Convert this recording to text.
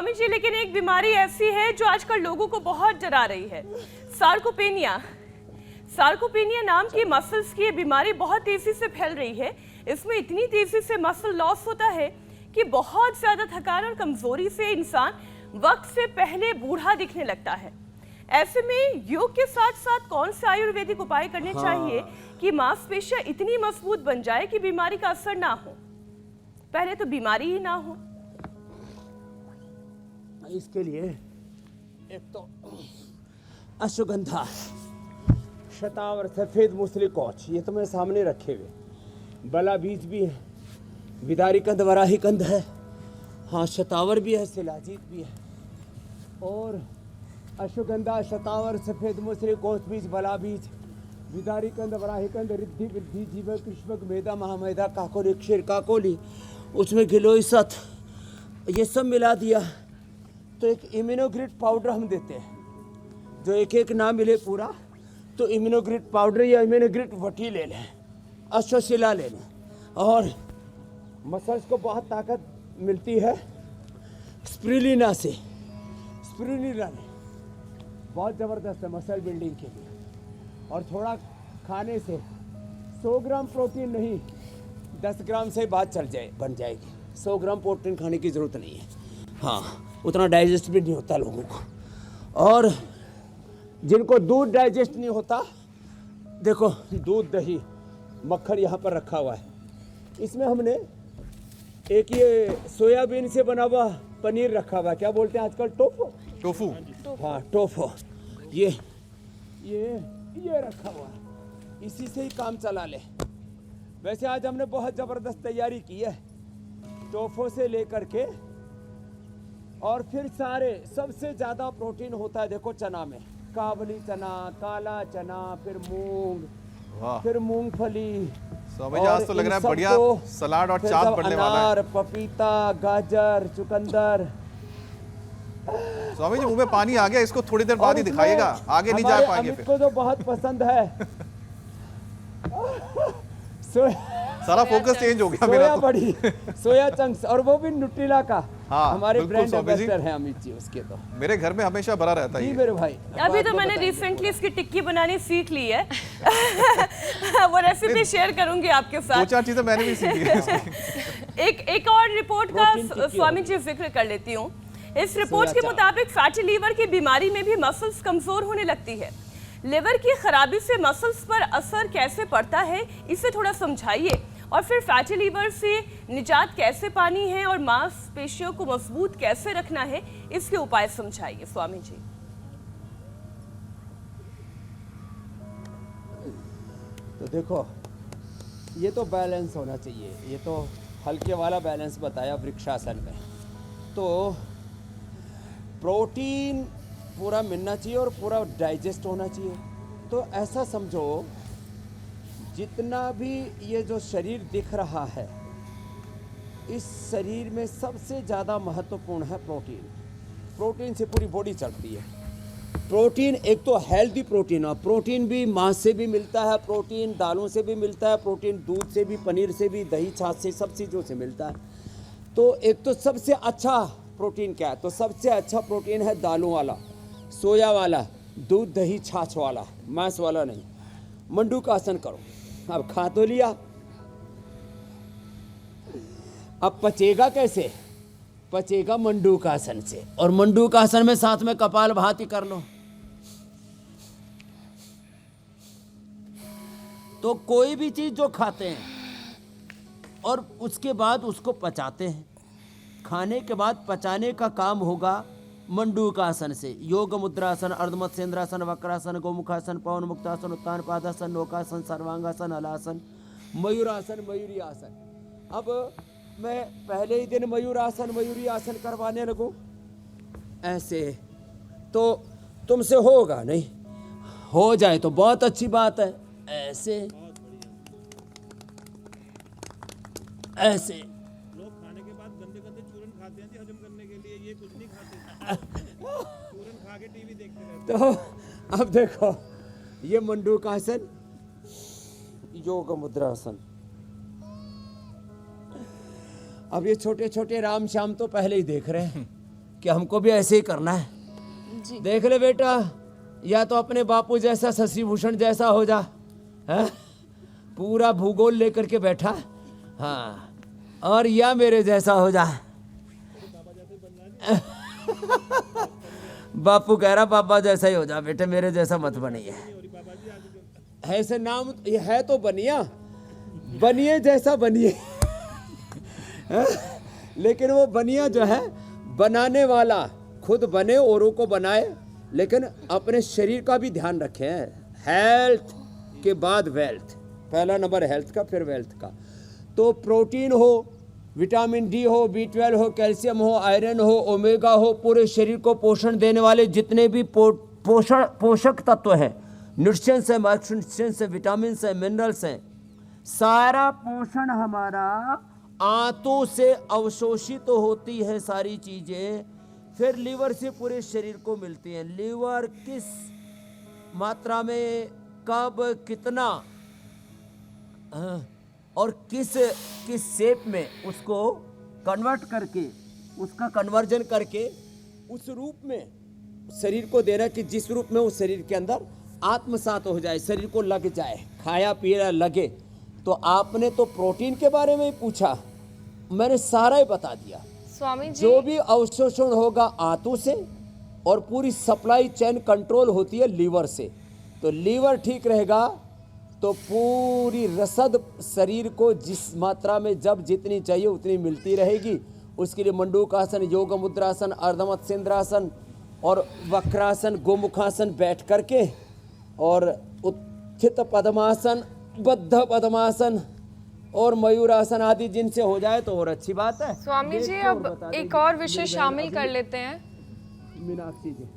स्वामी जी, लेकिन एक बीमारी ऐसी है जो आजकल लोगों को बहुत डरा रही है, सार्कोपेनिया। सार्कोपेनिया नाम की मसल्स की ये बीमारी बहुत तेजी से फैल रही है। इसमें इतनी तेजी से मसल लॉस होता है कि बहुत ज्यादा थकान और कमजोरी से इंसान वक्त से पहले बूढ़ा दिखने लगता है। ऐसे में योग के साथ साथ कौन से आयुर्वेदिक उपाय करने चाहिए कि मांसपेशियां इतनी मजबूत बन जाए कि बीमारी का असर ना हो? पहले तो बीमारी ही ना हो। इसके लिए एक तो अश्वगंधा, शतावर, सफेद मूसली कौच, ये तो मेरे सामने रखे हुए। बला बीज भी है, विदारी कंद, वराही कंद है, हाँ शतावर भी है, शिलाजीत भी है। और अश्वगंधा, शतावर, सफेद मूसली कौच बीज, बला बीज, विदारी कंद, वराही कंद, रिद्धि, वृद्धि, जीवक, कृष्णक, मेदा, महामेदा, काकोली, क्षीर काकोली, उसमें गिलोय सत, ये सब मिला दिया तो एक इम्यूनोग्रिड पाउडर हम देते हैं। जो एक एक ना मिले पूरा तो इम्यूनोग्रिड पाउडर या इम्यूनोग्रिड वटी ले लें, अश्वशिला ले लें, और मसल्स को बहुत ताकत मिलती है स्पिरुलिना से। स्पिरुलिना बहुत ज़बरदस्त है मसल बिल्डिंग के लिए। और थोड़ा खाने से 100 ग्राम प्रोटीन नहीं, 10 ग्राम से बात चल जाए बन जाएगी। 100 ग्राम प्रोटीन खाने की ज़रूरत नहीं है, हाँ उतना डाइजेस्ट भी नहीं होता लोगों को। और जिनको दूध डाइजेस्ट नहीं होता, देखो दूध, दही, मक्खन यहाँ पर रखा हुआ है। इसमें हमने एक ये सोयाबीन से बना हुआ पनीर रखा हुआ है, क्या बोलते हैं आजकल, टोफू। टोफू, हाँ टोफू, ये रखा हुआ है, इसी से ही काम चला ले। वैसे आज हमने बहुत ज़बरदस्त तैयारी की है, टोफू से लेकर के। और फिर सारे सबसे ज़्यादा प्रोटीन होता है देखो चना में, काबली चना, काला चना, फिर मूंग, फिर मूंगफली। स्वामी जी आज तो लग रहा है बढ़िया सलाद और चाट बनने वाला है। अनार, पपीता, गाजर, चुकंदर। स्वामी जी मुंह में पानी आ गया, इसको थोड़ी देर बाद ही दिखाइएगा, आगे नहीं जा पाएंगे फिर। को तो बहुत पसंद है सारा फोकस चेंज हो गया मेरा तो। बड़ी सोया चंक्स, और वो भी न्यूट्रिला का। हाँ, हमारे बिल्कुल ब्रांड स्वामी जी। एम्बेसडर हैं अमित जी उसके। तो मेरे घर में हमेशा भरा रहता है जी ये। मेरे भाई, अभी तो मैंने रिसेंटली इसकी टिक्की बनानी सीख ली है वो रेसिपी शेयर करूंगी आपके साथ। 2-4 चीजें मैंने भी सीखी है इसकी। एक और रिपोर्ट का स्वामी जी जिक्र कर लेती हूँ। इस रिपोर्ट के मुताबिक फैटी लीवर की बीमारी में भी मसल्स कमजोर होने लगती है। लिवर की खराबी से मसल्स पर असर कैसे पड़ता है, इसे थोड़ा समझाइए। और फिर फैटी लीवर से निजात कैसे पानी है और मांसपेशियों को मजबूत कैसे रखना है, इसके उपाय समझाइए स्वामी जी। तो देखो ये तो बैलेंस होना चाहिए, ये तो हल्के वाला बैलेंस बताया वृक्षासन में। तो प्रोटीन पूरा मिलना चाहिए और पूरा डाइजेस्ट होना चाहिए। तो ऐसा समझो जितना भी ये जो शरीर दिख रहा है, इस शरीर में सबसे ज़्यादा महत्वपूर्ण है प्रोटीन। प्रोटीन से पूरी बॉडी चलती है। प्रोटीन एक तो हेल्दी प्रोटीन, और प्रोटीन भी मांस से भी मिलता है, प्रोटीन दालों से भी मिलता है, प्रोटीन दूध से भी, पनीर से भी, दही छाछ से, सब चीज़ों से मिलता है। तो एक तो सबसे अच्छा प्रोटीन क्या है, तो सबसे अच्छा प्रोटीन है दालों वाला, सोया वाला, दूध दही छाछ वाला, मांस वाला नहीं। मंडूकासन करो। अब खा तो लिया, अब पचेगा कैसे? पचेगा मंडूकासन से। और मंडूकासन में साथ में कपालभाति कर लो। तो कोई भी चीज जो खाते हैं और उसके बाद उसको पचाते हैं, खाने के बाद पचाने का काम होगा मंडूकासन से। योग मुद्रासन, अर्धमत्स्येंद्रासन, वक्रासन, गोमुखासन, पवन मुक्तासन, उत्तान पादासन, नौकासन, सर्वांगासन, हलासन, मयूरासन, मयूरी आसन। अब मैं पहले ही दिन मयूरासन, मयूरी आसन करवाने लगूं ऐसे, तो तुमसे होगा नहीं। हो जाए तो बहुत अच्छी बात है। ऐसे ऐसे लोग खाने के बाद गंदे गंदे चूरन खाते हैं जी, हजम करने के लिए। ये कुछ नहीं खाते, चूरन खा के टीवी देखते रहते हैं। तो अब देखो, ये मंडूकासन, योग मुद्रासन। अब ये छोटे छोटे राम श्याम तो पहले ही देख रहे हैं कि हमको भी ऐसे ही करना है। जी। देख ले बेटा, या तो अपने बापू जैसा शशि भूषण जैसा हो जा, है पूरा भूगोल लेकर के बैठा, हाँ, और या मेरे जैसा हो जा। बापू कह रहा पापा जैसा ही हो जा बेटे, मेरे जैसा मत बनिए। ऐसे नाम ये है तो बनिया, बनिए जैसा बनिए। लेकिन वो बनिया जो है, बनाने वाला खुद बने औरों को बनाए, लेकिन अपने शरीर का भी ध्यान रखें। हेल्थ के बाद वेल्थ, पहला नंबर हेल्थ का, फिर वेल्थ का। तो प्रोटीन हो, विटामिन डी हो, B12 हो, कैल्शियम हो, आयरन हो, ओमेगा हो, पूरे शरीर को पोषण देने वाले जितने भी पोषक तत्व हैं, न्यूट्रिएंट्स हैं, माइक्रोन्यूट्रिएंट्स हैं, विटामिन्स हैं, मिनरल्स हैं, सारा पोषण हमारा आंतों से अवशोषित होती है सारी चीजें, फिर लीवर से पूरे शरीर को मिलती हैं। लीवर किस मात्रा में, कब, कितना और किस शेप में उसको कन्वर्ट करके, उसका कन्वर्जन करके उस रूप में शरीर को देना कि जिस रूप में उस शरीर के अंदर आत्मसात हो जाए, शरीर को लग जाए, खाया पिया लगे। तो आपने तो प्रोटीन के बारे में ही पूछा, मैंने सारा ही बता दिया। स्वामी जी, जो भी अवशोषण होगा आंतों से, और पूरी सप्लाई चेन कंट्रोल होती है लीवर से। तो लीवर ठीक रहेगा तो पूरी रसद शरीर को जिस मात्रा में जब जितनी चाहिए उतनी मिलती रहेगी। उसके लिए मंडूकासन, योग मुद्रासन, अर्धमत्स्येंद्रासन और वक्रासन, गोमुखासन बैठ करके, और उत्थित पद्मासन, बद्ध पद्मासन और मयूरासन आदि जिनसे हो जाए तो और अच्छी बात है। स्वामी जी, देखते और अब बता एक देंगे। और विषय शामिल कर लेते हैं। मीनाक्षी जी,